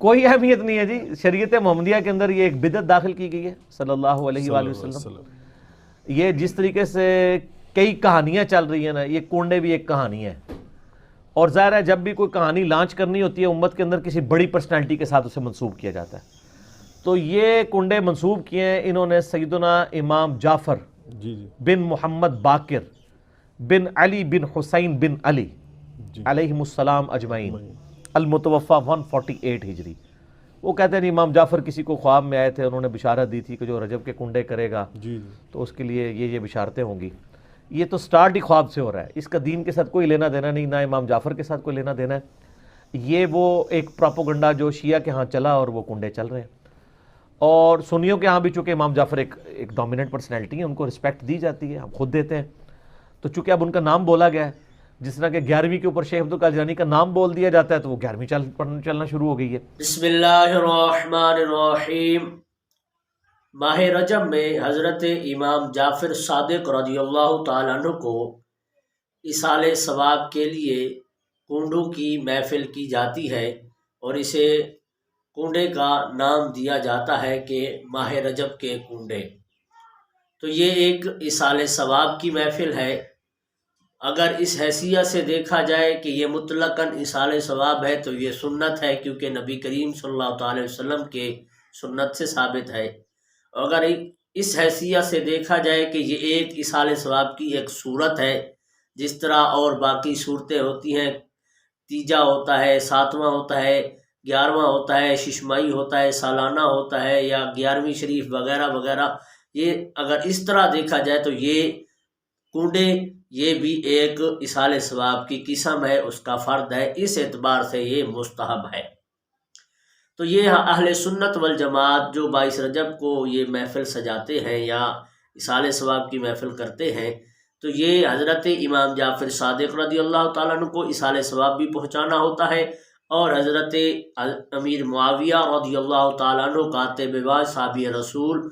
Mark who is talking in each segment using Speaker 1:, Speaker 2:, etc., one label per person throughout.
Speaker 1: کوئی اہمیت نہیں ہے جی. شریعت محمدیہ کے اندر یہ ایک بدعت داخل کی گئی ہے صلی اللہ علیہ وآلہ وسلم. یہ جس طریقے سے کئی کہانیاں چل رہی ہیں نا، یہ کنڈے بھی ایک کہانی ہے. اور ظاہر ہے جب بھی کوئی کہانی لانچ کرنی ہوتی ہے امت کے اندر، کسی بڑی پرسنالٹی کے ساتھ اسے منسوب کیا جاتا ہے. تو یہ کنڈے منسوب کیے ہیں انہوں نے سیدنا امام جعفر بن محمد باقر بن علی بن حسین بن علی علیہم السلام اجمعین، المتوفى 148 ہجری. وہ کہتے ہیں امام جعفر کسی کو خواب میں آئے تھے، انہوں نے بشارت دی تھی کہ جو رجب کے کنڈے کرے گا تو اس کے لیے یہ بشارتیں ہوں گی. یہ تو سٹارٹ ہی خواب سے ہو رہا ہے. اس کا دین کے ساتھ کوئی لینا دینا نہیں، نہ امام جعفر کے ساتھ کوئی لینا دینا ہے. یہ وہ ایک پراپوگنڈا جو شیعہ کے ہاں چلا اور وہ کنڈے چل رہے ہیں. اور سنیوں کے ہاں بھی چونکہ امام جعفر ایک ڈومیننٹ پرسنالٹی ہے، ان کو رسپیکٹ دی جاتی ہے، ہم خود دیتے ہیں. تو چونکہ اب ان کا نام بولا گیا ہے، جس طرح کہ 11ویں کے اوپر شیخ عبدالقادر جیلانی کا نام بول دیا جاتا ہے تو وہ 11ویں چلنا شروع ہو گئی ہے.
Speaker 2: بسم اللہ الرحمن الرحیم. ماہ رجب میں حضرت امام جعفر صادق رضی اللہ تعالیٰ عنہ کو ایصال ثواب کے لیے کنڈوں کی محفل کی جاتی ہے، اور اسے کنڈے کا نام دیا جاتا ہے کہ ماہ رجب کے کنڈے. تو یہ ایک ایصال ثواب کی محفل ہے. اگر اس حیثیت سے دیکھا جائے کہ یہ مطلقاً ایصال ثواب ہے تو یہ سنت ہے، کیونکہ نبی کریم صلی اللہ علیہ وسلم کے سنت سے ثابت ہے. اگر اس حیثیت سے دیکھا جائے کہ یہ ایک ایصال ثواب کی ایک صورت ہے، جس طرح اور باقی صورتیں ہوتی ہیں، تیجا ہوتا ہے، ساتواں ہوتا ہے، 11واں ہوتا ہے، ششمائی ہوتا ہے، سالانہ ہوتا ہے، یا 11ویں شریف وغیرہ وغیرہ. یہ اگر اس طرح دیکھا جائے تو یہ کنڈے یہ بھی ایک ایصال ثواب کی قسم ہے، اس کا فرد ہے. اس اعتبار سے یہ مستحب ہے. تو یہ اہل سنت والجماعت جو 22 رجب کو یہ محفل سجاتے ہیں یا ایصال ثواب کی محفل کرتے ہیں، تو یہ حضرت امام جعفر صادق رضی اللہ تعالیٰ عنہ کو ایصال ثواب بھی پہنچانا ہوتا ہے، اور حضرت امیر معاویہ رضی اللہ تعالیٰ عنہ کاتب وحی صحابی رسول،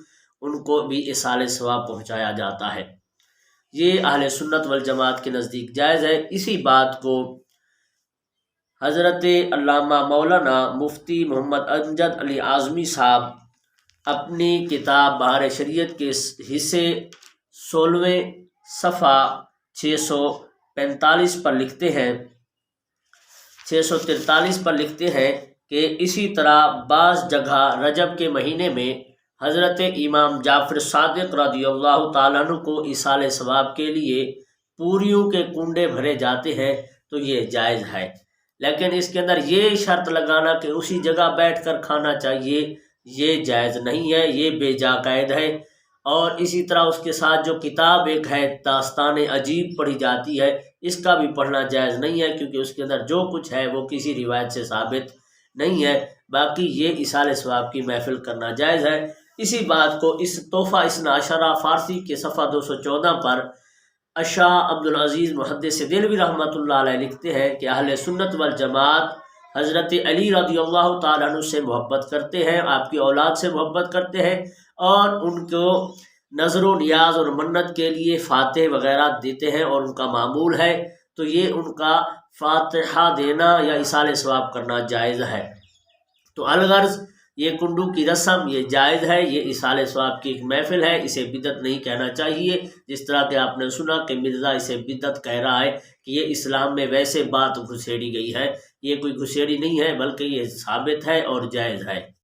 Speaker 2: ان کو بھی ایصال ثواب پہنچایا جاتا ہے. یہ اہل سنت والجماعت کے نزدیک جائز ہے. اسی بات کو حضرت علامہ مولانا مفتی محمد امجد علی اعظمی صاحب اپنی کتاب بہار شریعت کے حصے 16ویں صفحہ 645 پر لکھتے ہیں 643 پر لکھتے ہیں کہ اسی طرح بعض جگہ رجب کے مہینے میں حضرت امام جعفر صادق رضی اللہ تعالیٰ عنہ کو ایصال ثواب کے لیے پوریوں کے کنڈے بھرے جاتے ہیں، تو یہ جائز ہے. لیکن اس کے اندر یہ شرط لگانا کہ اسی جگہ بیٹھ کر کھانا چاہیے، یہ جائز نہیں ہے، یہ بے جا قید ہے. اور اسی طرح اس کے ساتھ جو کتاب ایک ہے داستان عجیب پڑھی جاتی ہے، اس کا بھی پڑھنا جائز نہیں ہے، کیونکہ اس کے اندر جو کچھ ہے وہ کسی روایت سے ثابت نہیں ہے. باقی یہ ایصال ثواب کی محفل کرنا جائز ہے. اسی بات کو اس تحفہ اثنا عشرہ فارسی کے صفحہ 214 پر اشاہ عبدالعزیز محدث دہلوی رحمۃ اللہ علیہ لکھتے ہیں کہ اہل سنت والجماعت حضرت علی رضی اللہ تعالیٰ عنہ سے محبت کرتے ہیں، آپ کی اولاد سے محبت کرتے ہیں، اور ان کو نظر و نیاز اور منت کے لیے فاتح وغیرہ دیتے ہیں، اور ان کا معمول ہے. تو یہ ان کا فاتحہ دینا یا ایصال ثواب کرنا جائز ہے. تو الغرض یہ کنڈوں کی رسم یہ جائز ہے، یہ ایصال ثواب کی ایک محفل ہے، اسے بدعت نہیں کہنا چاہیے. جس طرح کہ آپ نے سنا کہ مرزا اسے بدعت کہہ رہا ہے کہ یہ اسلام میں ویسے بات گھسیڑی گئی ہے. یہ کوئی گھسیڑی نہیں ہے، بلکہ یہ ثابت ہے اور جائز ہے.